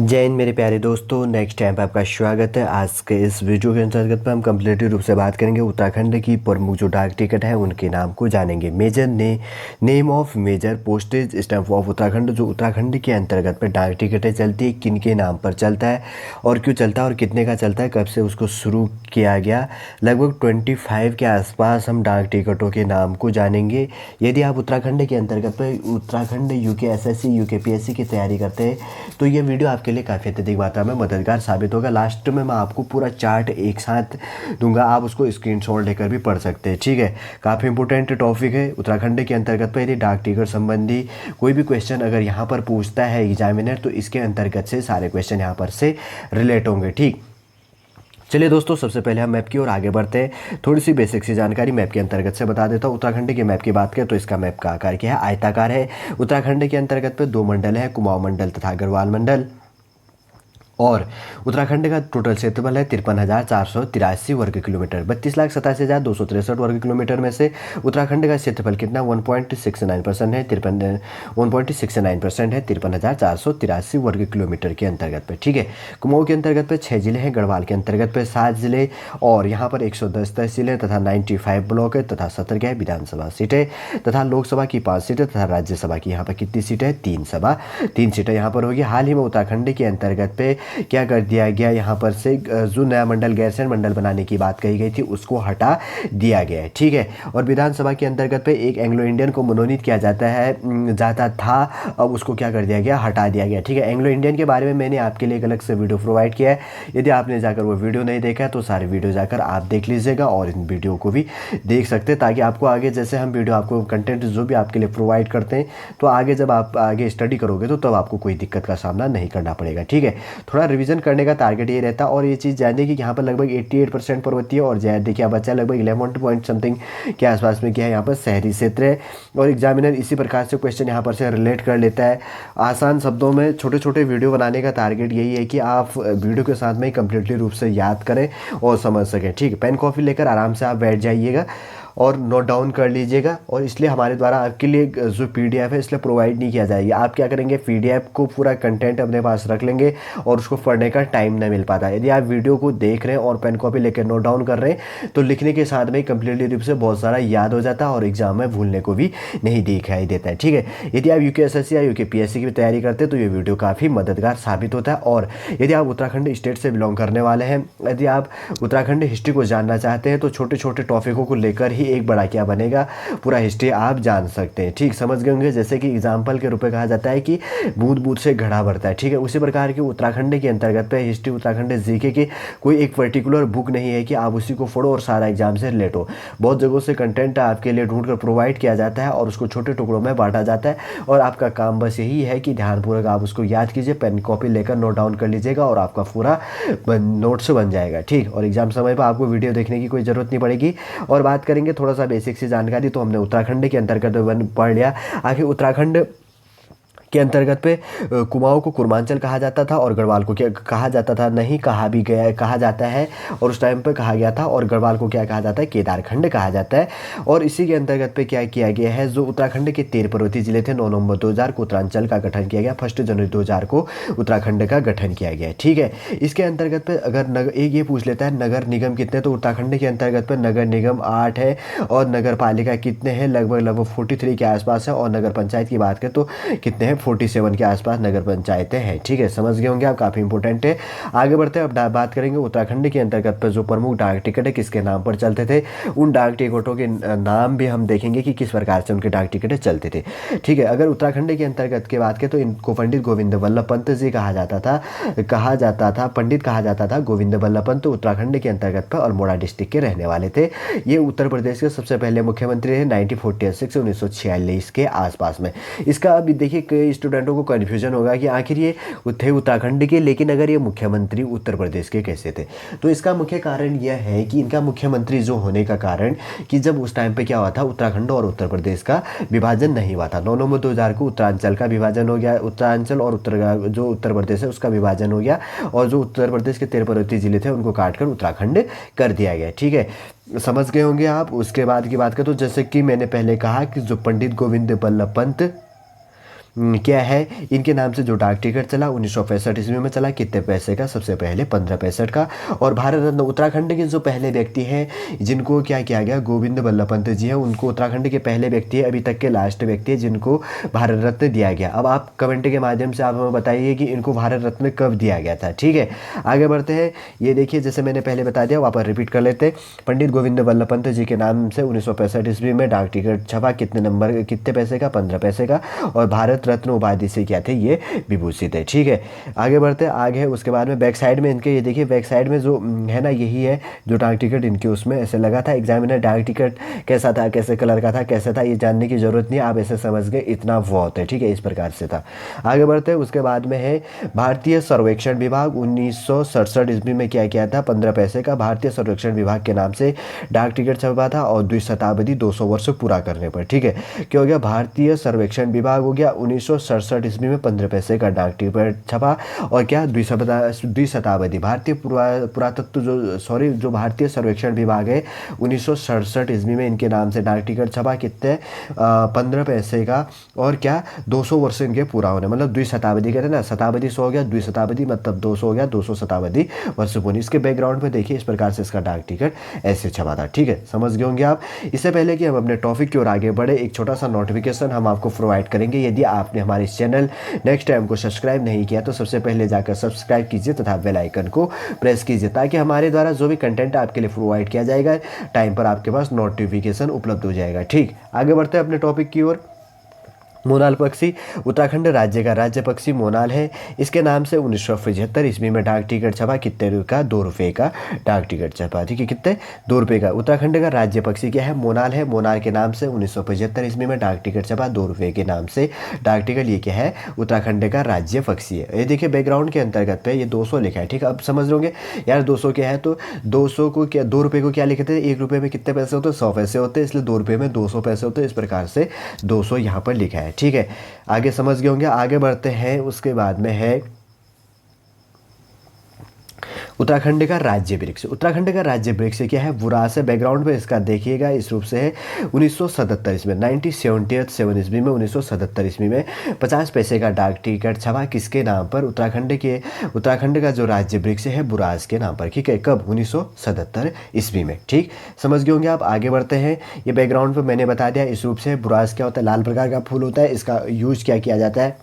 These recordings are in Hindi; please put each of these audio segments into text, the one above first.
जय हिंद मेरे प्यारे दोस्तों, नेक्स्ट टाइम पे आपका स्वागत है। आज के इस वीडियो के अंतर्गत में हम कम्प्लीटली रूप से बात करेंगे उत्तराखंड की प्रमुख जो डाक टिकट है उनके नाम को जानेंगे। Major name of major postage stamp of Uttarakhand, जो उत्तराखंड के अंतर्गत में डाक टिकटें चलती है, किन के नाम पर चलता है और क्यों चलता है और कितने का चलता है, कब से उसको शुरू किया गया। लगभग 25 के आसपास हम डाक टिकटों के नाम को जानेंगे। यदि आप उत्तराखंड के अंतर्गत में उत्तराखंड यूकेएसएससी यूकेपीएससी की तैयारी करते हैं तो ये वीडियो आपके लिए काफ़ी अत्यधिक मात्रा में मददगार साबित होगा। लास्ट में मैं आपको पूरा चार्ट एक साथ दूंगा, आप उसको स्क्रीनशॉट लेकर भी पढ़ सकते हैं। ठीक है, काफ़ी इंपॉर्टेंट टॉपिक है। उत्तराखंड के अंतर्गत पर यदि डाक टिकट संबंधी कोई भी क्वेश्चन अगर यहाँ पर पूछता है एग्जामिनर तो इसके अंतर्गत से सारे क्वेश्चन यहाँ पर से रिलेट होंगे। ठीक, चलिए दोस्तों, सबसे पहले हम मैप की ओर आगे बढ़ते हैं। थोड़ी सी बेसिक सी जानकारी मैप के अंतर्गत से बता देता हूँ। उत्तराखंड के मैप की बात करें तो इसका मैप का आकार क्या है, आयताकार है। उत्तराखंड के अंतर्गत पे 2 मंडल है, कुमाऊं मंडल तथा गढ़वाल मंडल। और उत्तराखंड का टोटल क्षेत्रफल है 53,483 वर्ग किलोमीटर। 32,87,263 वर्ग किलोमीटर में से उत्तराखंड का क्षेत्रफल कितना 1.69% है, 1.69% है 53,483 वर्ग किलोमीटर के अंतर्गत पे। ठीक है, कुमाऊं के अंतर्गत पे 6 जिले हैं, गढ़वाल के अंतर्गत पे 7 जिले और यहाँ पर 110 तहसीलें तथा 95 ब्लॉक है तथा 17 विधानसभा सीटें तथा लोकसभा की 5 सीटें तथा राज्यसभा की यहाँ पर कितनी सीटें हैं, 3 सीटें यहाँ पर होगी। हाल ही में उत्तराखंड के अंतर्गत पे क्या कर दिया गया, यहाँ पर से जो नया मंडल गैरसैंण मंडल बनाने की बात कही गई थी उसको हटा दिया गया है। ठीक है, और विधानसभा के अंतर्गत पे एक एंग्लो इंडियन को मनोनीत किया जाता था, अब उसको क्या कर दिया गया, हटा दिया गया। ठीक है, एंग्लो इंडियन के बारे में मैंने आपके लिए एक अलग से वीडियो प्रोवाइड किया है। यदि आपने जाकर वो वीडियो नहीं देखा है तो सारे वीडियो जाकर आप देख लीजिएगा और इन वीडियो को भी देख सकते हैं, ताकि आपको आगे जैसे हम वीडियो आपको कंटेंट जो भी आपके लिए प्रोवाइड करते हैं तो आगे जब आप आगे स्टडी करोगे तो तब आपको कोई दिक्कत का सामना नहीं करना पड़ेगा। ठीक है, थोड़ा रिवीजन करने का टारगेट ये रहता है। और ये चीज़ जानिए कि यहाँ पर लगभग 88% पर्वतीय और देखिए बच्चा लगभग 11 पॉइंट समथिंग के आसपास में क्या है, यहाँ पर शहरी क्षेत्र है। और एग्जामिनर इसी प्रकार से क्वेश्चन यहाँ पर से रिलेट कर लेता है। आसान शब्दों में छोटे छोटे वीडियो बनाने का टारगेट यही है कि आप वीडियो के साथ में कम्प्लीटली रूप से याद करें और समझ सकें। ठीक है, पेन कॉपी लेकर आराम से आप बैठ जाइएगा और नोट डाउन कर लीजिएगा। और इसलिए हमारे द्वारा आपके लिए जो पीडीएफ है इसलिए प्रोवाइड नहीं किया जाएगी। आप क्या करेंगे, पीडीएफ को पूरा कंटेंट अपने पास रख लेंगे और उसको पढ़ने का टाइम नहीं मिल पाता। यदि आप वीडियो को देख रहे हैं और पेन कॉपी लेकर नोट डाउन कर रहे हैं तो लिखने के साथ में कम्प्लीटली रूप से बहुत सारा याद हो जाता है और एग्जाम में भूलने को भी नहीं दिखाई देता है। ठीक है, यदि आप यूकेएसएससी या यूकेपीएससी की तैयारी करते हैं तो ये वीडियो काफ़ी मददगार साबित होता है। और यदि आप उत्तराखंड स्टेट से बिलोंग करने वाले हैं, यदि आप उत्तराखंड हिस्ट्री को जानना चाहते हैं तो छोटे छोटे टॉपिकों को लेकर ही एक बड़ा क्या बनेगा, पूरा हिस्ट्री आप जान सकते हैं। ठीक, समझ गए होंगे। जैसे कि एग्जाम्पल के रूप में कहा जाता है कि बूंद बूंद से घड़ा भरता है। ठीक है, उसी प्रकार की उत्तराखंड के अंतर्गत पे हिस्ट्री उत्तराखंड जीके की कोई एक पर्टिकुलर बुक नहीं है कि आप उसी को पढ़ो और सारा एग्जाम से रिलेट हो। बहुत जगहों से कंटेंट आपके लिए ढूंढ कर प्रोवाइड किया जाता है और उसको छोटे टुकड़ों में बांटा जाता है और आपका काम बस यही है कि ध्यानपूर्वक आप उसको याद कीजिए, पेन कॉपी लेकर नोट डाउन कर लीजिएगा और आपका पूरा नोट्स बन जाएगा। ठीक, और एग्जाम समय पर आपको वीडियो देखने की कोई ज़रूरत नहीं पड़ेगी। और बात करेंगे थोड़ा सा बेसिक सी जानकारी, तो हमने उत्तराखंड के अंतर्गत पढ़ लिया। आखिर उत्तराखंड के अंतर्गत पे कुमाऊं को कुर्मांचल कहा जाता था और गढ़वाल को क्या कहा जाता था, नहीं कहा भी गया, कहा जाता है और उस टाइम पे कहा गया था। और गढ़वाल को क्या कहा जाता है, केदारखंड कहा जाता है। और इसी के अंतर्गत पे क्या किया गया है, जो उत्तराखंड के 13 पर्वतीय जिले थे, 9 नवंबर 2000 को उत्तरांचल का गठन किया गया, 1 जनवरी 2000 को उत्तराखंड का गठन किया गया। ठीक है, इसके अंतर्गत पे अगर एक ये पूछ लेता है नगर निगम कितने, तो उत्तराखंड के अंतर्गत पे नगर निगम 8 है और नगर पालिका कितने हैं, लगभग 43 के आसपास है। और नगर पंचायत की बात करें तो कितने हैं, 47 के आसपास नगर पंचायतें हैं। ठीक है, समझ गए होंगे आप, काफ़ी इंपॉर्टेंट है। आगे बढ़ते हैं, अब बात करेंगे उत्तराखंड के अंतर्गत पर जो प्रमुख डाक टिकट है किसके नाम पर चलते थे, उन डाक टिकटों के नाम भी हम देखेंगे कि किस प्रकार से उनके डाक टिकटें चलते थे। ठीक है, अगर उत्तराखंड के अंतर्गत की बात करें तो इनको पंडित गोविंद वल्लभ पंत जी कहा जाता था, पंडित कहा जाता था गोविंद वल्लभ पंत। उत्तराखंड के अंतर्गत पर अल्मोड़ा डिस्ट्रिक्ट के रहने वाले थे। ये उत्तर प्रदेश के सबसे पहले मुख्यमंत्री रहे 1946 से 1946 के आसपास में। इसका अभी देखिए कई स्टूडेंटों को कन्फ्यूजन होगा कि आखिर ये थे उत्तराखंड के, लेकिन अगर ये मुख्यमंत्री उत्तर प्रदेश के कैसे थे, तो इसका मुख्य कारण यह है कि इनका मुख्यमंत्री जो होने का कारण कि जब उस टाइम पे क्या हुआ था, उत्तराखंड और उत्तर प्रदेश का विभाजन नहीं हुआ था। 9 नवंबर 2000 को उत्तरांचल का विभाजन हो गया, उत्तरांचल और जो उत्तर प्रदेश है उसका विभाजन हो गया और जो उत्तर प्रदेश के 13 पर्वतीय जिले थे उनको काटकर उत्तराखंड कर दिया गया। ठीक है, समझ गए होंगे आप। उसके बाद की बात करें तो जैसे कि मैंने पहले कहा कि जो पंडित गोविंद वल्लभ पंत क्या है, इनके नाम से जो डाक टिकट चला 1965 ईस्वी में चला, कितने पैसे का, सबसे पहले 15 पैसे का। और भारत रत्न उत्तराखंड के जो पहले व्यक्ति हैं जिनको क्या किया गया, गोविंद बल्लभ पंत जी है, उनको उत्तराखंड के पहले व्यक्ति है, अभी तक के लास्ट व्यक्ति है जिनको भारत रत्न दिया गया। अब आप कमेंट के माध्यम से आप हमें बताइए कि इनको भारत रत्न कब दिया गया था। ठीक है, आगे बढ़ते हैं। ये देखिए, जैसे मैंने पहले बता दिया, वापस रिपीट कर लेते हैं। पंडित गोविंद बल्लभ पंत जी के नाम से 1965 ईस्वी में डाक टिकट छपा, कितने नंबर, कितने पैसे का, 15 पैसे का। और भारत रत्न उपाधि से क्या थे, ये विभूषित है। ठीक है, आगे बढ़ते हैं। आगे उसके बाद में बैक साइड में इनके, ये देखिए बैक साइड में जो है ना, यही है जो डाक टिकट इनके उसमें ऐसे लगा था। एग्जामिनर डाक टिकट कैसा था, कैसे कलर का था, कैसे था, ये जानने की जरूरत नहीं, आप ऐसे समझ गए, इतना बहुत है। ठीक है, इस प्रकार से था। आगे बढ़ते हैं। उसके बाद में है भारतीय सर्वेक्षण विभाग 1967 ईस्वी में क्या किया था, 15 पैसे का भारतीय सर्वेक्षण विभाग के नाम से डाक टिकट छपा था, और द्विशताब्दी 200 वर्ष पूरा करने पर। ठीक है, क्या हो गया, भारतीय सर्वेक्षण विभाग हो गया 1967 ईस्वी में 15 पैसे का डाक टिकट छपा। और क्या, द्विशताब्दी भारतीय पुरातत्व जो भारतीय सर्वेक्षण विभाग है 1967 ईस्वी में इनके नाम से डाक टिकट छपा, कितने, 15 पैसे का। और क्या, 200 वर्ष इनके पूरा होने, मतलब द्विशताब्दी कहते हैं ना, शताब्दी 100 हो गया, द्विशताब्दी मतलब 200 हो गया, 200 शताब्दी वर्ष पूरी। इसके बैकग्राउंड में देखिए, इस प्रकार से इसका डाक टिकट ऐसे छपा था। ठीक है, समझ गए होंगे आप। इससे पहले कि हम अपने टॉपिक की ओर आगे बढ़े, एक छोटा सा नोटिफिकेशन हम आपको प्रोवाइड करेंगे। यदि आपने हमारे चैनल नेक्स्ट टाइम को सब्सक्राइब नहीं किया तो सबसे पहले जाकर सब्सक्राइब कीजिए तथा बेल आइकन को प्रेस कीजिए, ताकि हमारे द्वारा जो भी कंटेंट आपके लिए प्रोवाइड किया जाएगा टाइम पर आपके पास नोटिफिकेशन उपलब्ध हो जाएगा। ठीक, आगे बढ़ते हैं अपने टॉपिक की ओर। मोनाल पक्षी, उत्तराखंड राज्य का राज्य पक्षी मोनाल है। इसके नाम से 1975 ईस्वी में डाक टिकट छपा, कितने का, 2 रुपये का डाक टिकट छपा। ठीक है, कितने, 2 रुपये का। उत्तराखंड का राज्य पक्षी क्या है, मोनाल है। मोनाल के नाम से 1975 ईस्वी में डाक टिकट छपा, 2 रुपये के नाम से डाक टिकट, ये क्या है, उत्तराखंड का राज्य पक्षी है। ये देखिए बैकग्राउंड के अंतर्गत पे ये 200 लिखा है। ठीक है, अब समझ रहे होंगे यार 200 क्या है, तो 200 को क्या, 2 रुपये को क्या लिखते थे, 1 रुपये में कितने पैसे होते हैं, 100 पैसे होते हैं, इसलिए 2 रुपये में 200 पैसे होते हैं। इस प्रकार से 200 यहाँ पर लिखा है। ठीक है, आगे समझ गए होंगे। आगे बढ़ते हैं। उसके बाद में है उत्तराखंड का राज्य वृक्ष। उत्तराखंड का राज्य वृक्ष क्या है, बुरास है। बैकग्राउंड में इसका देखिएगा, इस रूप से है 1977 ईस्वी में, 1977 ईस्वी में, 1977 ईस्वी में 50 पैसे का डाक टिकट छपा, किसके नाम पर, उत्तराखंड का जो राज्य वृक्ष है बुरास के नाम पर। ठीक है, कब, 1977 ईस्वी में। ठीक, समझ गए होंगे आप। आगे बढ़ते हैं। ये बैकग्राउंड पर मैंने बता दिया, इस रूप से बुरास क्या होता है, लाल प्रकार का फूल होता है। इसका यूज क्या किया जाता है,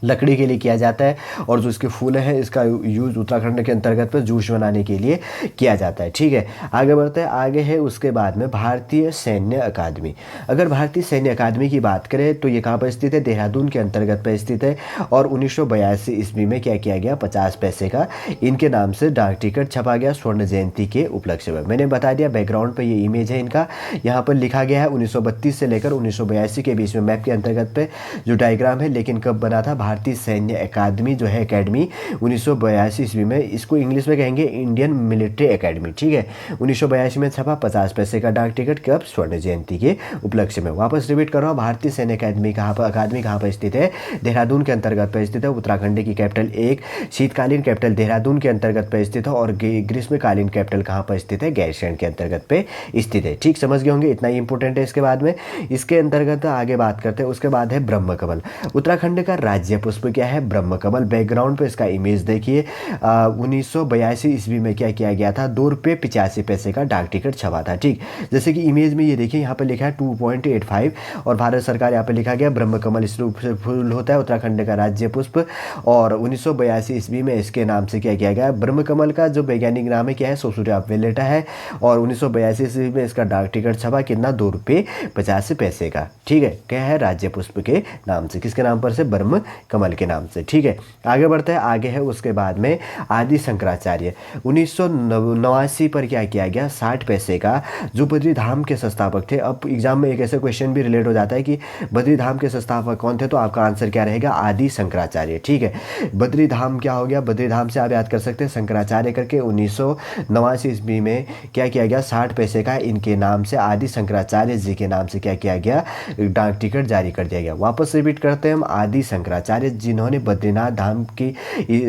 लकड़ी के लिए किया जाता है, और जो इसके फूल हैं इसका यूज उत्तराखंड के अंतर्गत पर जूस बनाने के लिए किया जाता है। ठीक है, आगे बढ़ते हैं। आगे है उसके बाद में भारतीय सैन्य अकादमी। अगर भारतीय सैन्य अकादमी की बात करें तो ये कहाँ पर स्थित है, देहरादून के अंतर्गत पर स्थित है। और 1982 ईस्वी में क्या किया गया, 50 पैसे का इनके नाम से डाक टिकट छपा गया स्वर्ण जयंती के उपलक्ष्य में। मैंने बता दिया बैकग्राउंड पर ये इमेज है इनका, यहाँ पर लिखा गया है 1932 से लेकर 1982 के बीच में मैप के अंतर्गत पे जो डायग्राम है। लेकिन कब बना था, भारतीय सैन्य अकादमी जो है अकेडमी 1982 ईस्वी में, इसको इंग्लिश में कहेंगे इंडियन मिलिट्री अकेडमी। ठीक है, 1982 में छपा 50 पैसे का डाक टिकट, कब, स्वर्ण जयंती के उपलक्ष्य में। वापस रिपीट कर रहा हूँ, भारतीय सैन्य अकादमी कहाँ पर स्थित है, देहरादून के अंतर्गत पर स्थित है। उत्तराखंड की कैपिटल एक, शीतकालीन कैपिटल देहरादून के अंतर्गत पर स्थित है, और ग्रीष्मकालीन कैपिटल कहाँ पर स्थित है, गैरसैंण के अंतर्गत पे स्थित है। ठीक, समझ गए होंगे, इतना ही इंपॉर्टेंट है। इसके बाद में इसके अंतर्गत आगे बात करते हैं। उसके बाद है ब्रह्म कमल। उत्तराखंड का राज्य पुष्प क्या है, ब्रह्म कमल। बैकग्राउंड पे इसका इमेज देखिए, 1982 ईस्वी में क्या किया गया था, 2 रुपये 85 पैसे का डाक टिकट छपा था। ठीक, जैसे कि इमेज में ये देखिए, यहाँ पे लिखा है 2.85, और भारत सरकार यहाँ पे लिखा गया ब्रह्म कमल, इस रूप से फूल होता है, उत्तराखंड का राज्य पुष्प। और 1982 ईस्वी में इसके नाम से क्या किया गया, ब्रह्म कमल का जो वैज्ञानिक नाम है क्या है, सोसूरिया वेलेटा है। और 1982 ईस्वी में इसका डाक टिकट छपा, कितना, 2 रुपये 50 पैसे का। ठीक है, क्या है, राज्य पुष्प के नाम से, किसके नाम पर से, ब्रह्म कमल के नाम से। ठीक है, आगे बढ़ते हैं। आगे है उसके बाद में आदि शंकराचार्य। 1989 पर क्या किया गया, 60 पैसे का, जो बद्रीधाम के संस्थापक थे। अब एग्जाम में एक ऐसे क्वेश्चन भी रिलेट हो जाता है कि बद्रीधाम के संस्थापक कौन थे, तो आपका आंसर क्या रहेगा, आदि शंकराचार्य। ठीक है, बद्रीधाम क्या हो गया, बद्रीधाम से आप याद कर सकते हैं शंकराचार्य करके। 1989 ईस्वी में क्या किया गया, 60 पैसे का इनके नाम से आदि शंकराचार्य जी के नाम से क्या किया गया, डाक टिकट जारी कर दिया गया। वापस रिपीट करते हैं हम, आदि शंकराचार्य आचार्य, जिन्होंने बद्रीनाथ धाम की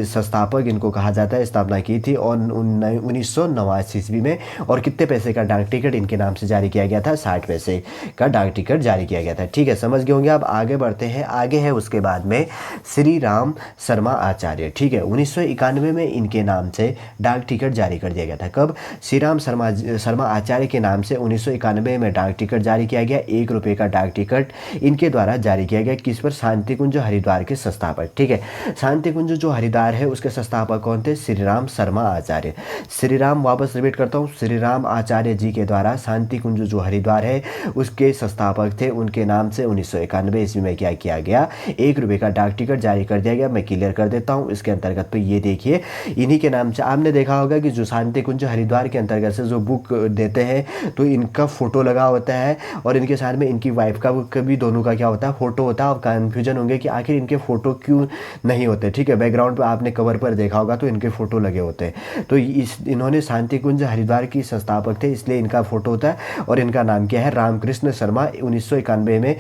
संस्थापक इनको कहा जाता है, स्थापना की थी और 1989 ईस्वी में। और कितने पैसे का डाक टिकट इनके नाम से जारी किया गया था? 60 पैसे का डाक टिकट जारी किया गया था। ठीक है, समझ गए होंगे। आप आगे बढ़ते हैं। आगे है उसके बाद में श्री राम शर्मा आचार्य। ठीक है, 1991 में इनके नाम से डाक टिकट जारी कर दिया गया था। कब? श्री राम शर्मा आचार्य के नाम से 1991 में डाक टिकट जारी किया गया। 1 रुपये का डाक टिकट इनके द्वारा जारी किया गया। किस पर? शांति कुंज हरिद्वार के संस्थापक। ठीक है, शांति कुंज जो हरिद्वार है उसके संस्थापक कौन थे? श्री राम शर्मा आचार्य। श्री राम, वापस रिपीट करता हूँ, श्री राम आचार्य जी के द्वारा शांति कुंज जो हरिद्वार है उसके संस्थापक थे। उनके नाम से 1991 ईस्वी में क्या किया गया? 1 रुपये का डाक टिकट जारी कर दिया गया। मैं क्लियर कर देता हूँ। इसके अंतर्गत पे ये देखिए, इन्हीं के नाम से आपने देखा होगा कि जो शांति कुंज हरिद्वार के अंतर्गत से जो बुक देते हैं तो इनका फोटो लगा होता है और इनके साथ में इनकी वाइफ का भी, दोनों का क्या होता है? फोटो होता है। और कन्फ्यूजन होंगे कि आखिर इनके फोटो क्यों नहीं होते। ठीक है, बैकग्राउंड पर आपने कवर पर देखा होगा तो इनके फोटो लगे होते हैं। तो इन्होंने शांति कुंज हरिद्वार की संस्थापक थे, इसलिए इनका फोटो होता है। और इनका नाम क्या है? रामकृष्ण शर्मा। 1991 में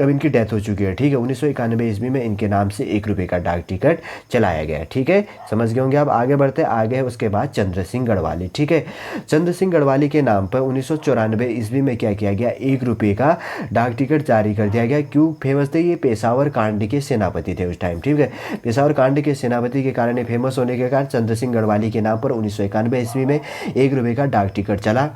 अब इनकी डेथ हो चुकी है। ठीक है, 1991 ईस्वी में इनके नाम से 1 रुपये का डाक टिकट चलाया गया। ठीक है, समझ गए होंगे। आप आगे बढ़ते हैं। आगे है उसके बाद चंद्र सिंह गढ़वाली। ठीक है, चंद्र सिंह गढ़वाली के नाम पर 1994 ईस्वी में क्या किया गया? 1 रुपये का डाक टिकट जारी कर दिया गया। क्यों फेमस थे? ये पेशावर कांड के सेनापति थे उस टाइम। ठीक है, पेशावर कांड के सेनापति के कारण फेमस होने के कारण चंद्र सिंह गढ़वाली के नाम पर 1991 ईस्वी में 1 रुपये का डाक टिकट चला।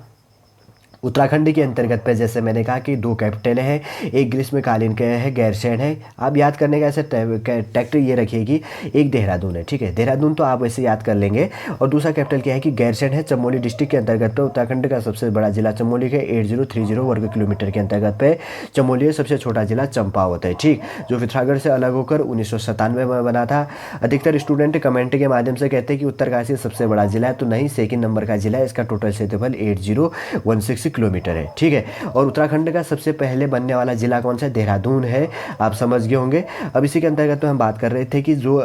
उत्तराखंड के अंतर्गत पे जैसे मैंने कहा कि 2 कैपिटल है, एक ग्रीष्मकालीन का है, गैरसैंण है। आप याद करने का ऐसे टैक्ट ये रखिए कि एक देहरादून है। ठीक है, देहरादून तो आप वैसे याद कर लेंगे। और दूसरा कैपिटल क्या है कि गैरसैंण है। चमोली डिस्ट्रिक्ट के अंतर्गत पे उत्तराखंड का सबसे बड़ा जिला चमोली के 8030 वर्ग किलोमीटर के अंतर्गत पे चमोली है। सबसे छोटा जिला चंपावत है। ठीक, जो पिथौरागढ़ से अलग होकर 1997 में बना था। अधिकतर स्टूडेंट कमेंट के माध्यम से कहते हैं कि उत्तरकाशी सबसे बड़ा जिला है, तो नहीं, सेकंड नंबर का जिला है। इसका टोटल क्षेत्रफल 8016 किलोमीटर है। ठीक है, और उत्तराखंड का सबसे पहले बनने वाला जिला कौन सा है? देहरादून है। आप समझ गए होंगे। अब इसी के अंतर्गत तो हम बात कर रहे थे कि जो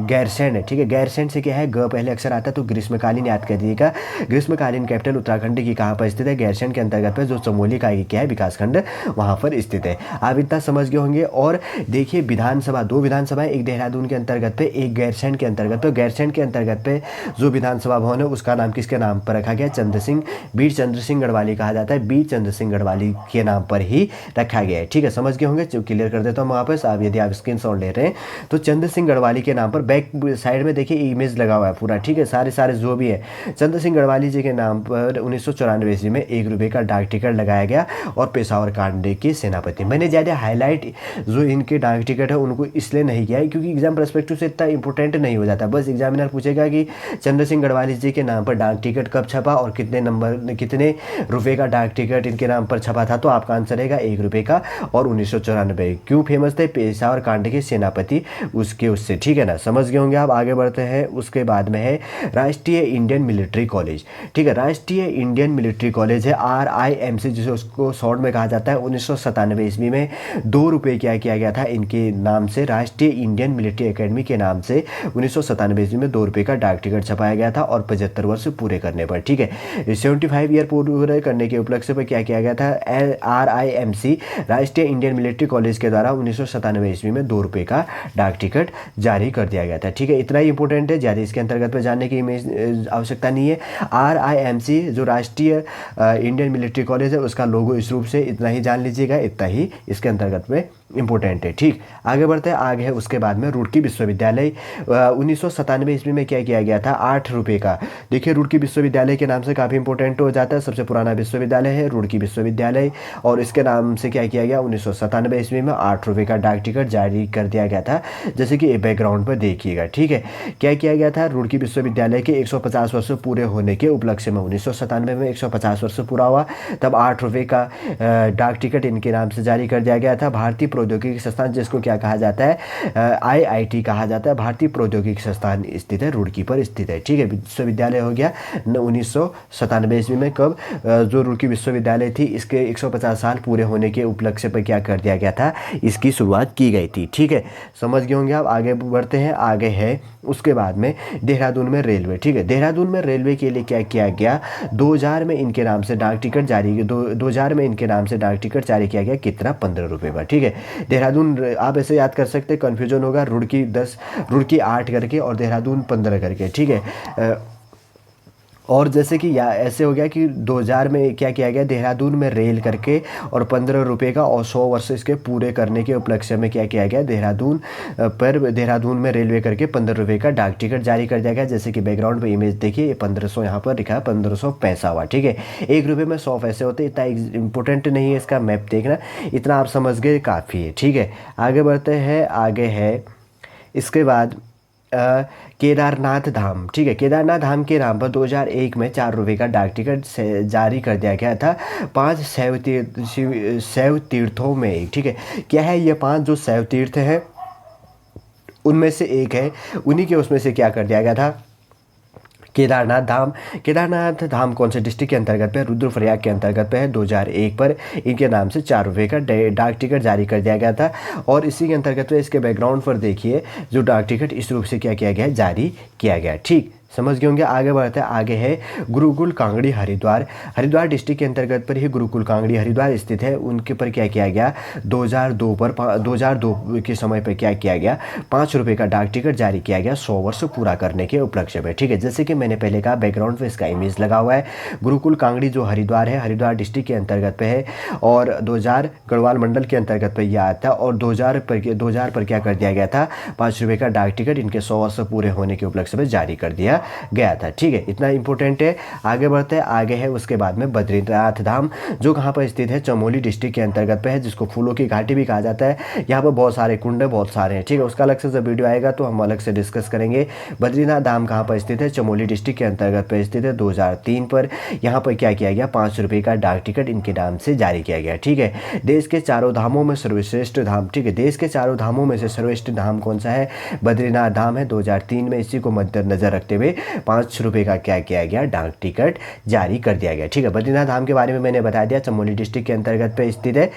गैरसैंण है। ठीक है, गैरसैंण से क्या है? ग पहले अक्षर आता है, तो ग्रीष्मकालीन याद कर दीजिएगा। ग्रीष्मकालीन कैपिटल उत्तराखंड की कहाँ पर स्थित है? गैरसैंण के अंतर्गत पे जो चमोली का क्या है? विकासखंड वहाँ पर स्थित है। आप इतना समझ गए होंगे। और देखिए, विधानसभा, 2 विधानसभा, एक देहरादून के अंतर्गत पे, एक गैरसैंण के अंतर्गत पे। गैरसैंण के अंतर्गत पे जो विधानसभा भवन है उसका नाम किसके नाम पर रखा गया? चंद्र सिंह, वीर चंद्र सिंह गढ़वाली कहा जाता है। वीर चंद्र सिंह गढ़वाली के नाम पर ही रखा गया है। ठीक है, समझ गए होंगे। क्लियर कर देता हूँ वापस। आप यदि आप स्क्रीनशॉट ले रहे हैं तो चंद्र सिंह गढ़वाली के नाम पर बैक साइड में देखिए इमेज लगा हुआ है पूरा। ठीक है, सारे जो भी है चंद्र सिंह गढ़वाली जी के नाम पर 1994 ईस्वी में 1 रुपये का डाक टिकट लगाया गया। और पेशावर कांड के सेनापति। मैंने ज़्यादा हाईलाइट जो इनके डाक टिकट है उनको इसलिए नहीं किया है क्योंकि एग्जाम परस्पेक्टिव से इतना इंपॉर्टेंट नहीं हो जाता। बस एग्जामिनर पूछेगा कि चंद्र सिंह गढ़वाली जी के नाम पर डाक टिकट कब छपा और कितने रुपये का डाक टिकट इनके नाम पर छपा था, तो आपका आंसर रहेगा 1 रुपये का। और 1994 क्यों फेमस थे? पेशावर कांड के सेनापति उससे। ठीक है ना, समझ गए होंगे। आप आगे बढ़ते हैं। उसके बाद में है राष्ट्रीय इंडियन मिलिट्री कॉलेज। ठीक है, राष्ट्रीय इंडियन मिलिट्री कॉलेज है, RIMC जिसे उसको शॉर्ट में कहा जाता है। 1997 ईस्वी में 2 रुपये क्या किया गया था इनके नाम से? राष्ट्रीय इंडियन मिलिट्री एकेडमी के नाम से 1997 ईस्वी में 2 रुपये का डाक टिकट छपाया गया था। और 75 वर्ष पूरे करने पर। ठीक है, 75 ईयर पूरे करने के उपलक्ष्य पर क्या किया गया था? RIMC राष्ट्रीय इंडियन मिलिट्री कॉलेज के द्वारा 1997 ईस्वी में 2 रुपये का डाक टिकट जारी कर दिया गया था। ठीक है, इतना ही इंपॉर्टेंट है, ज़्यादा इसके अंतर्गत पर जानने की आवश्यकता नहीं है। RIMC जो राष्ट्रीय इंडियन मिलिट्री कॉलेज है उसका लोगो इस रूप से, इतना ही जान लीजिएगा। इतना ही इसके अंतर्गत में इंपॉर्टेंट है। ठीक, आगे बढ़ते हैं। आगे है उसके बाद में रुड़की विश्वविद्यालय। 1997 ईस्वी में क्या किया गया था? 8 रुपये का। देखिए, रुड़की विश्वविद्यालय के नाम से काफ़ी इंपॉर्टेंट हो जाता है। सबसे पुराना विश्वविद्यालय है रुड़की विश्वविद्यालय। और इसके नाम से क्या किया गया? 1997 ईस्वी में 8 रुपये का डाक टिकट जारी कर दिया गया था, जैसे कि बैकग्राउंड पर देखिएगा। ठीक है, क्या किया गया था? रुड़की विश्वविद्यालय के 150 वर्ष पूरे होने के उपलक्ष्य में 1997 में 150 वर्ष पूरा हुआ, तब 8 रुपये का डाक टिकट इनके नाम से जारी कर दिया गया था। भारतीय प्रौद्योगिकी संस्थान, जिसको क्या कहा जाता है? IIT कहा जाता है। भारतीय प्रौद्योगिकी संस्थान स्थित है, रुड़की पर स्थित है। ठीक है, विश्वविद्यालय हो गया 1997 ईस्वी में। कब? जो रुड़की विश्वविद्यालय थी इसके 150 साल पूरे होने के उपलक्ष्य पर क्या कर दिया गया था, इसकी शुरुआत की गई थी। ठीक है, समझ गए होंगे आप। आगे बढ़ते हैं। आगे है उसके बाद में देहरादून में रेलवे। ठीक है, देहरादून में रेलवे के लिए क्या किया गया, 2000 में इनके नाम से डाक टिकट जारी 2000 में इनके नाम से डाक टिकट जारी किया गया। कितना, 15 रुपये का। ठीक है, देहरादून आप ऐसे याद कर सकते हैं, कन्फ्यूजन होगा, रुड़की 10, रुड़की 8 करके और देहरादून 15 करके। ठीक है, और जैसे कि या ऐसे हो गया कि 2000 में क्या किया गया, देहरादून में रेल करके और 15 रुपये का, और 100 वर्ष इसके पूरे करने के उपलक्ष्य में क्या किया गया, देहरादून में रेलवे करके 15 रुपये का डाक टिकट जारी कर दिया गया। जैसे कि बैकग्राउंड पे इमेज देखिए, ये 1500 यहाँ पर लिखा है, 1500 पैसा हुआ। ठीक है, 1 रुपये में 100 पैसे होते, इतना इंपॉर्टेंट नहीं है इसका मैप देखना, इतना आप समझ गए काफ़ी है। ठीक है, आगे बढ़ते हैं। आगे है इसके बाद केदारनाथ धाम। ठीक है, केदारनाथ धाम के नाम पर 2001 में 4 रुपये का डाक टिकट जारी कर दिया गया था 5 शैव तीर्थों में एक। ठीक है, क्या है ये 5 जो शैव तीर्थ हैं उनमें से एक है, उन्हीं के उसमें से क्या कर दिया गया था, केदारनाथ धाम। केदारनाथ धाम कौन से डिस्ट्रिक्ट के अंतर्गत पे, रुद्रप्रयाग के अंतर्गत पे है। 2001 पर इनके नाम से 4 रुपये का डाक टिकट जारी कर दिया गया था। और इसी के अंतर्गत पे इसके बैकग्राउंड पर देखिए, जो डाक टिकट इस रूप से क्या किया गया है, जारी किया गया। ठीक, समझ गए होंगे। आगे बढ़ते हैं। आगे है गुरुकुल कांगड़ी हरिद्वार। हरिद्वार डिस्ट्रिक्ट के अंतर्गत पर ही गुरुकुल कांगड़ी हरिद्वार स्थित है। उनके पर क्या किया गया, 2002 के समय पर क्या किया गया, 5 रुपये का डाक टिकट जारी किया गया 100 वर्ष पूरा करने के उपलक्ष्य में। ठीक है, जैसे कि मैंने पहले कहा, बैकग्राउंड पे इसका इमेज लगा हुआ है। गुरुकुल कांगड़ी जो हरिद्वार है, हरिद्वार डिस्ट्रिक्ट के अंतर्गत पे है, और 2000 गढ़वाल मंडल के अंतर्गत पर यह आता है। और 2000 पर क्या कर दिया गया था, 5 रुपये का डाक टिकट इनके 100 वर्ष पूरे होने के उपलक्ष्य में जारी कर दिया गया था। ठीक है, इतना इंपॉर्टेंट है। आगे बढ़ते हैं। आगे है उसके बाद में बद्रीनाथ धाम, जो कहाँ पर स्थित है, चमोली डिस्ट्रिक्ट के अंतर्गत पे है, जिसको फूलों की घाटी भी कहा जाता है। यहाँ पर बहुत सारे कुंड बहुत सारे हैं। ठीक है, उसका अलग से जब वीडियो आएगा तो हम अलग से डिस्कस करेंगे। बद्रीनाथ धाम कहाँ पर स्थित है, चमोली डिस्ट्रिक्ट के अंतर्गत पे स्थित है। 2003 पर यहाँ पर क्या किया गया, 5 रुपये का डाक टिकट इनके नाम से जारी किया गया। ठीक है, देश के चारों धामों में सर्वश्रेष्ठ धाम। ठीक है, देश के चारों धामों में से सर्वश्रेष्ठ धाम कौन सा है, बद्रीनाथ धाम है। 2003 में इसी को मद्देनजर रखते हुए 5 रुपये का क्या किया गया, डाक टिकट जारी कर दिया गया। ठीक है, बद्रीनाथ धाम के बारे में मैंने बता दिया, चमोली डिस्ट्रिक्ट के अंतर्गत पे स्थित है।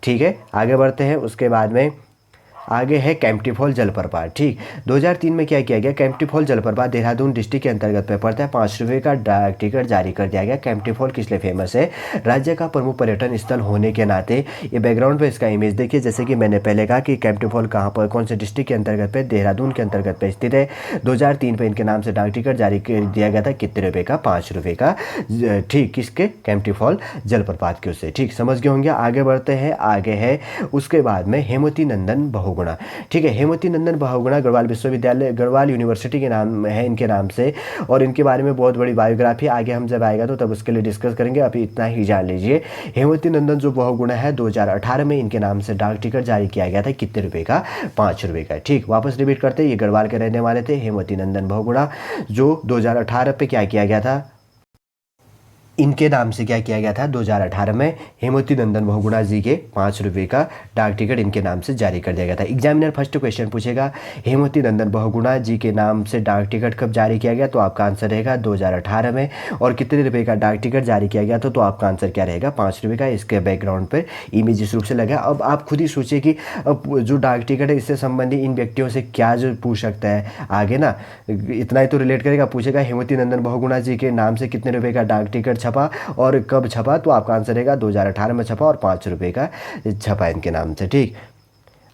ठीक है, आगे बढ़ते हैं। उसके बाद में आगे है केम्प्टी फॉल जलप्रपात। ठीक, 2003 में क्या किया गया, केम्प्टी फॉल जलप्रपात देहरादून डिस्ट्रिक्ट के अंतर्गत पे पड़ता है। 5 रुपये का डाक टिकट जारी कर दिया गया। केम्प्टी फॉल किस लिए फेमस है, राज्य का प्रमुख पर्यटन स्थल होने के नाते। ये बैकग्राउंड पे इसका इमेज देखिए, जैसे कि मैंने पहले कहा कि केम्प्टी फॉल कहाँ पर, कौन से डिस्ट्रिक्ट के अंतर्गत पे, देहरादून के अंतर्गत पे स्थित है। 2003 पे इनके नाम से डाक टिकट जारी कर दिया गया था। कितने रुपये का, 5 रुपये का। ठीक, किसके, केम्प्टी फॉल जलप्रपात के उससे। ठीक, समझ गए होंगे। आगे बढ़ते हैं। आगे है उसके बाद में हेमवती नंदन बहुगुणा। ठीक है, हेमवती नंदन बहुगुणा गढ़वाल विश्वविद्यालय, गढ़वाल यूनिवर्सिटी के नाम है इनके नाम से, और इनके बारे में बहुत बड़ी बायोग्राफी आगे हम जब आएगा तो तब उसके लिए डिस्कस करेंगे। अभी इतना ही जान लीजिए। हेमवती नंदन जो बहुगुणा है, 2018 में इनके नाम से डाक टिकट जारी किया गया था। कितने रुपये का, 5 रुपये का। ठीक, वापस रिपीट करते हैं, ये गढ़वाल के रहने वाले थे, हेमवती नंदन बहुगुणा, जो 2018 पे क्या किया गया था, इनके नाम से क्या किया गया था, 2018 में हेमवती नंदन बहुगुणा जी के 5 रुपये का डाक टिकट इनके नाम से जारी कर दिया गया था। एग्जामिनर फर्स्ट क्वेश्चन पूछेगा, हेमवती नंदन बहुगुणा जी के नाम से डाक टिकट कब जारी किया गया, तो आपका आंसर रहेगा 2018 में। और कितने रुपये का डाक टिकट जारी किया गया तो आपका आंसर क्या रहेगा, 5 रुपये का। इसके बैकग्राउंड पर इमेज इस रूप से लगा। अब आप खुद ही सोचिए कि अब जो डाक टिकट है इससे संबंधित इन व्यक्तियों से क्या जो पूछ सकता है आगे ना, इतना ही तो रिलेट करेगा। पूछेगा हेमवती नंदन बहुगुणा जी के नाम से कितने रुपये का डाक टिकट छपा और कब छपा, तो आपका आंसर रहेगा 2018 में छपा और 5 रुपये का छपा इनके नाम से। ठीक,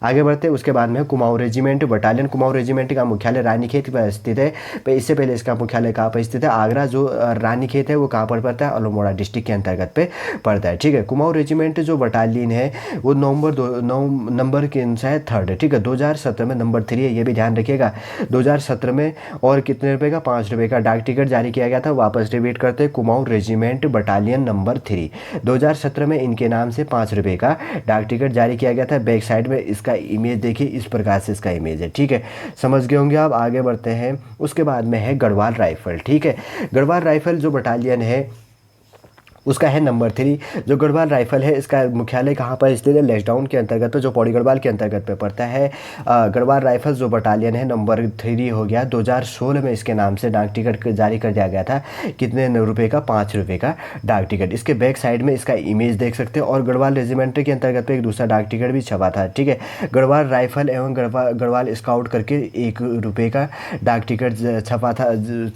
आगे बढ़ते उसके बाद में Kumaon regiment battalion. Kumaon regiment का मुख्यालय रानीखेत पर स्थित है। इससे पहले इसका मुख्यालय कहाँ पर स्थित है, आगरा। जो रानीखेत है वो कहाँ पर पड़ता है, अल्मोड़ा डिस्ट्रिक्ट के अंतर्गत पे पड़ता है। ठीक है, कुमाऊं रेजिमेंट जो बटालियन है वो नंबर के अनुसार है 3rd है। ठीक है, 2017 में नंबर 3 है, ये भी ध्यान रखिएगा। 2017 में और कितने रुपये का, 5 रुपये का डाक टिकट जारी किया गया था। वापस रिपीट करते हैं, कुमाऊं रेजिमेंट बटालियन नंबर 3, 2017 में इनके नाम से 5 रुपये का डाक टिकट जारी किया गया था। बैक साइड में इसका इमेज देखिए, इस प्रकार से इसका इमेज है। ठीक है, समझ गए होंगे आप। आगे बढ़ते हैं। उसके बाद में है गढ़वाल राइफल। ठीक है, गढ़वाल राइफल जो बटालियन है उसका है नंबर 3 जो गढ़वाल राइफल है, इसका मुख्यालय कहाँ पर स्थित है, लैंसडाउन के अंतर्गत, तो जो पौड़ी गढ़वाल के अंतर्गत पे पड़ता है। गढ़वाल राइफल जो बटालियन है नंबर 3 हो गया। 2016 में इसके नाम से डाक टिकट जारी कर दिया गया था। कितने रुपए का, 5 रुपये का डाक टिकट। इसके बैक साइड में इसका इमेज देख सकते हैं। और गढ़वाल रेजिमेंट के अंतर्गत पे एक दूसरा डाक टिकट भी छपा था, ठीक है। गढ़वाल राइफल एवं गढ़वाल स्काउट करके 1 रुपये का डाक टिकट छपा था,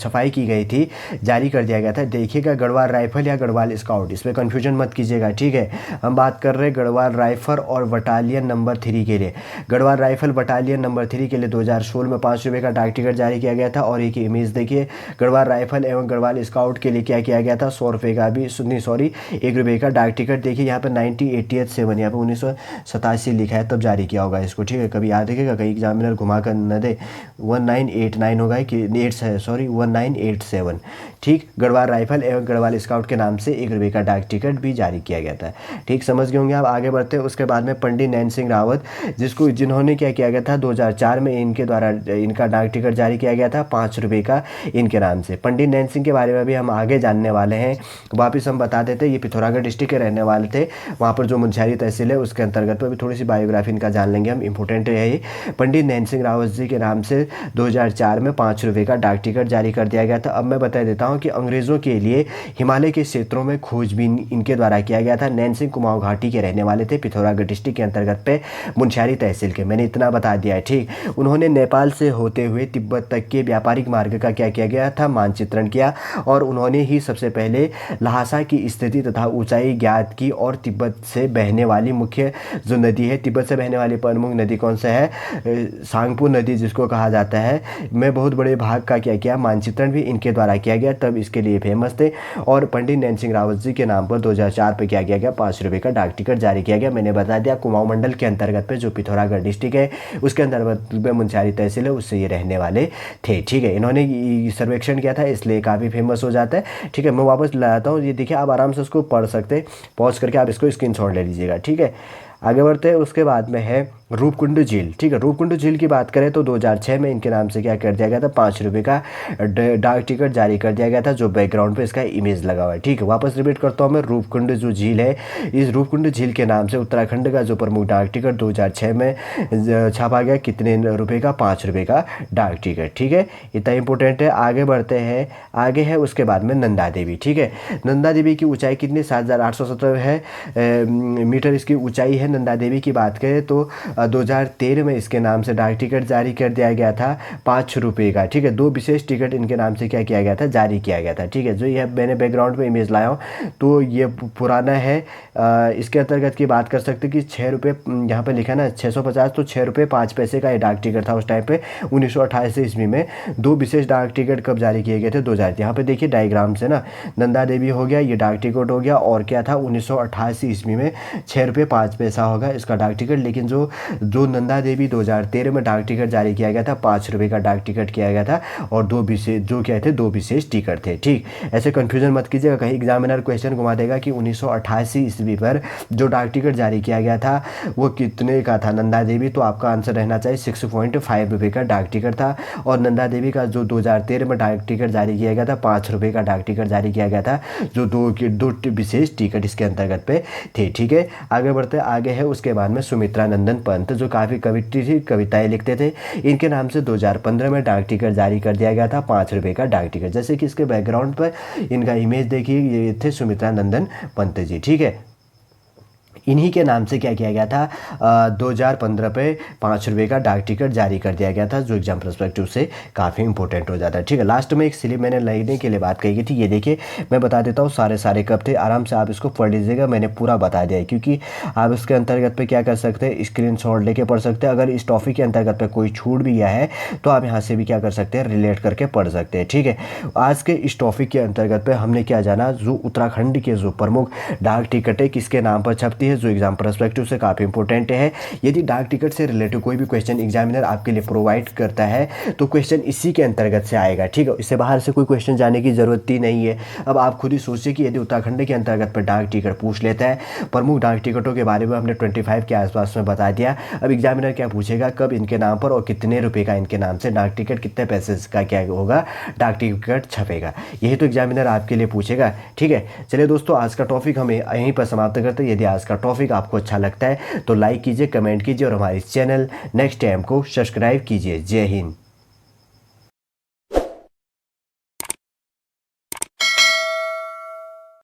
छपाई की गई थी, जारी कर दिया गया था। देखिएगा गढ़वाल राइफल या गढ़वाल स्काउट, इसमें कन्फ्यूजन मत कीजिएगा, ठीक है। हम बात कर रहे हैं गढ़वाल राइफल और बटालियन नंबर 3 के लिए। गढ़वाल राइफल बटालियन नंबर 3 के लिए 2016 में 5 रुपये का डाक टिकट जारी किया गया था। और एक इमेज देखिए, गढ़वाल राइफल एवं गढ़वाल स्काउट के लिए क्या किया गया था, 100 रुपये का भी, सॉरी 1 रुपये का डाक टिकट। देखिए यहाँ पर 1987 यहाँ पर 1987 लिखा है, तब जारी किया होगा इसको, ठीक है। कभी याद रखिएगा, कहीं एग्जामिनर घुमा कर न दे, 1989 होगा कि 1987, ठीक। गढ़वाल राइफल एवं गढ़वाल स्काउट के नाम से 1 रुपये का डाक टिकट भी जारी किया गया था, ठीक। समझ गए होंगे आप। आगे बढ़ते हैं। उसके बाद में पंडित नैन सिंह रावत, जिन्होंने क्या किया गया था, 2004 में इनके द्वारा इनका डाक टिकट जारी किया गया था 5 रुपये का इनके नाम से। पंडित नैन सिंह के बारे में भी हम आगे जानने वाले हैं। वापिस हम बता देते, ये पिथौरागढ़ डिस्ट्रिक्ट के रहने वाले थे। वहाँ पर जो मुंशियारी तहसील है उसके अंतर्गत पर भी थोड़ी सी बायोग्राफी इनका जान लेंगे हम, इंपॉर्टेंट है ये। पंडित नैन सिंह रावत जी के नाम से 2004 में 5 रुपये का डाक टिकट जारी कर दिया गया था। अब मैं बता देता हूँ कि अंग्रेज़ों के लिए हिमालय के क्षेत्रों में खोजबीन इनके द्वारा किया गया था। नैन सिंह कुमाऊं घाटी के रहने वाले थे, पिथौरागढ़ डिस्ट्रिक्ट के अंतर्गत पे मुंशियारी तहसील के। मैंने इतना बता दिया है, ठीक। उन्होंने नेपाल से होते हुए तिब्बत तक के व्यापारिक मार्ग का क्या किया गया था, मानचित्रण किया। और उन्होंने ही सबसे पहले लहासा की स्थिति तथा ऊंचाई ज्ञात की। और तिब्बत से बहने वाली मुख्य जो नदी है, तिब्बत से बहने वाली प्रमुख नदी कौन सा है, सांगपू नदी जिसको कहा जाता है, में बहुत बड़े भाग का क्या किया, मानचित्रण भी इनके द्वारा किया गया, तब इसके लिए फेमस थे। और पंडित नैन सिंह रावत जी के नाम पर 2004 पे क्या किया गया, 5 रुपये का डाक टिकट जारी किया गया। मैंने बता दिया कुमाऊं मंडल के अंतर्गत पे जो पिथौरागढ़ डिस्ट्रिक्ट है उसके अंतर्गत में मुंशियारी तहसील है, उससे ये रहने वाले थे, ठीक है। इन्होंने सर्वेक्षण किया था, इसलिए काफ़ी फेमस हो जाता है, ठीक है। मैं वापस लाता हूँ, ये देखिए आप आराम से उसको पढ़ सकते, पॉज करके आप इसको स्क्रीनशॉट ले लीजिएगा, ठीक है। आगे बढ़ते हैं। उसके बाद में है रूपकुंड झील, ठीक है। रूपकुंड झील की बात करें तो 2006 में इनके नाम से क्या कर दिया गया था, 5 रुपये का डाक टिकट जारी कर दिया गया था, जो बैकग्राउंड पे इसका इमेज लगा हुआ है, ठीक है। वापस रिपीट करता हूँ मैं, रूपकुंड जो झील है, इस रूपकुंड झील के नाम से उत्तराखंड का जो प्रमुख डाक टिकट 2006 में छापा गया, कितने रुपये का, 5 रुपये का डाक टिकट, ठीक है। इतना इंपॉर्टेंट है। आगे बढ़ते हैं। आगे है उसके बाद में नंदा देवी, ठीक है। नंदा देवी की ऊंचाई कितनी, 7817 है मीटर इसकी ऊंचाई है। नंदा देवी की बात करें तो 2013 में इसके नाम से डाक टिकट जारी कर दिया गया था 5 रुपये का, ठीक है। 2 विशेष टिकट इनके नाम से क्या किया गया था, जारी किया गया था, ठीक है। जो ये मैंने बैकग्राउंड पे इमेज लाया हूँ तो ये पुराना है। इसके अंतर्गत की बात कर सकते कि 6 रुपये यहाँ पे लिखा ना 650, तो 6 रुपये 5 पैसे का ये डाक टिकट था उस टाइम पे 1928 ईस्वी में। 2 विशेष डाक टिकट कब जारी किए गए थे, 2000। यहाँ पे देखिए डायग्राम से ना, नंदा देवी हो गया, ये डाक टिकट हो गया, और क्या था 1988 ईस्वी में 6 रुपये 5 पैसा होगा इसका डाक टिकट। लेकिन जो नंदा देवी 2013 में डाक टिकट जारी किया गया था, 5 रुपये का डाक टिकट किया गया था, और 2 विशेष जो क्या थे, 2 विशेष टिकट थे, ठीक। ऐसे कन्फ्यूजन मत कीजिएगा, कहीं एग्जामिनर क्वेश्चन घुमा देगा कि 1988 ईस्वी पर जो डाक टिकट जारी किया गया था वो कितने का था नंदा देवी, तो आपका आंसर रहना चाहिए 6.5 रुपये का डाक टिकट था। और नंदा देवी का जो 2013 में डाक टिकट जारी किया गया था, 5 रुपये का डाक टिकट जारी किया गया था, जो दो विशेष टिकट इसके अंतर्गत पे थे, ठीक है। आगे बढ़ते आगे है उसके बाद में सुमित्रा नंदन पंत, जो काफ़ी कवित्री थी, कविताएं लिखते थे। इनके नाम से 2015 में डाक टिकट जारी कर दिया गया था, 5 रुपये का डाक टिकट। जैसे कि इसके बैकग्राउंड पर इनका इमेज देखिए, ये थे सुमित्रा नंदन पंत जी, ठीक है। इन्हीं के नाम से क्या किया गया था, 2015 पे 5 रुपये का डाक टिकट जारी कर दिया गया था, जो एग्जाम पर्सपेक्टिव से काफ़ी इंपॉर्टेंट हो जाता है, ठीक है। लास्ट में एक स्लिप मैंने लेने के लिए बात कही गई थी, ये देखिए मैं बता देता हूँ सारे कब थे, आराम से आप इसको पढ़ लीजिएगा, मैंने पूरा बता दिया है, क्योंकि आप इसके अंतर्गत पे क्या कर सकते हैं, स्क्रीनशॉट लेके पढ़ सकते हैं। अगर इस टॉपिक के अंतर्गत पे कोई छूट भी गया है तो आप यहाँ से भी क्या कर सकते हैं, रिलेट करके पढ़ सकते हैं, ठीक है। आज के इस टॉपिक के अंतर्गत पे हमने क्या जाना, जो उत्तराखंड के जो प्रमुख डाक टिकटें किसके नाम पर छपती है, है जो एग्जाम पर्सपेक्टिव से काफ़ी इंपॉर्टेंट है। यदि डाक टिकट से रिलेटेड कोई भी क्वेश्चन एग्जामिनर आपके लिए प्रोवाइड करता है तो क्वेश्चन इसी के अंतर्गत से आएगा, ठीक है। इससे बाहर से कोई क्वेश्चन जाने की ज़रूरत ही नहीं है। अब आप खुद ही सोचिए कि यदि उत्तराखंड के अंतर्गत पर डाक टिकट पूछ लेता है, प्रमुख डाक टिकटों के बारे में हमने 25 के आसपास में बता दिया, अब एग्जामिनर क्या पूछेगा, कब इनके नाम पर और कितने रुपए का इनके नाम से डाक टिकट, कितने पैसे का क्या होगा डाक टिकट छपेगा, यही तो एग्जामिनर आपके लिए पूछेगा, ठीक है। चलिए दोस्तों, आज का टॉपिक हमें यहीं पर समाप्त करते हैं। यदि आज का टॉपिक आपको अच्छा लगता है तो लाइक कीजिए, कमेंट कीजिए और हमारे चैनल नेक्स्ट टाइम को सब्सक्राइब कीजिए। जय हिंद।